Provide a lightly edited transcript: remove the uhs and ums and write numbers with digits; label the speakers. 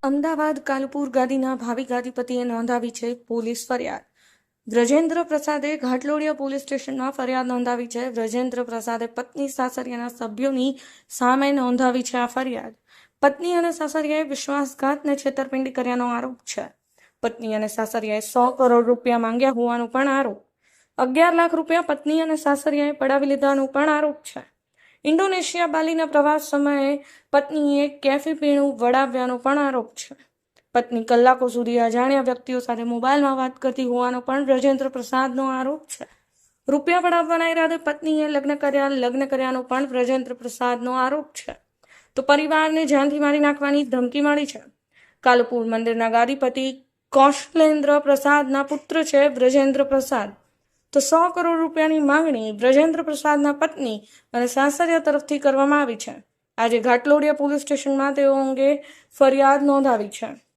Speaker 1: અમદાવાદ કાલુપુર ગાદીના ભાવિ ગાદીપતિએ નોંધાવી છે પોલીસ ફરિયાદ. વ્રજેન્દ્ર પ્રસાદે ઘાટલોડિયા પોલીસ સ્ટેશનમાં ફરિયાદ નોંધાવી છે. વ્રજેન્દ્ર પ્રસાદે પત્ની સાસરિયાના સભ્યોની સામે નોંધાવી છે આ ફરિયાદ. પત્ની અને સાસરિયાએ વિશ્વાસઘાત ને છેતરપિંડી કર્યાનો આરોપ છે. પત્ની અને સાસરિયાએ 100 કરોડ રૂપિયા માંગ્યા હોવાનો પણ આરોપ. 11 લાખ રૂપિયા પત્ની અને સાસરિયાએ પડાવી લીધાનો પણ આરોપ છે. ઇન્ડોનેશિયા બાલીના પ્રવાસ સમયે પત્નીએ કેફી પીણું વડાવ્યાનો પણ આરોપ છે. પત્ની કલાકો સુધી અજાણ્યા વ્યક્તિઓ સાથે મોબાઈલમાં વાત કરતી હોવાનો પણ વ્રજેન્દ્ર પ્રસાદનો આરોપ છે. રૂપિયા પડાવવાના ઈરાદે પત્નીએ લગ્ન કર્યાનો પણ વ્રજેન્દ્ર પ્રસાદનો આરોપ છે. તો પરિવારને જાનથી મારી નાખવાની ધમકી મળી છે. કાલુપુર મંદિરના ગાદીપતિ કૌશલેન્દ્ર પ્રસાદના પુત્ર છે વ્રજેન્દ્ર પ્રસાદ. તો 100 કરોડ રૂપિયાની માંગણી વ્રજેન્દ્ર પ્રસાદના પત્ની અને સાસરિયા તરફથી કરવામાં આવી છે. આજે ઘાટલોડિયા પોલીસ સ્ટેશનમાં તેઓ અંગે ફરિયાદ નોંધાવી છે.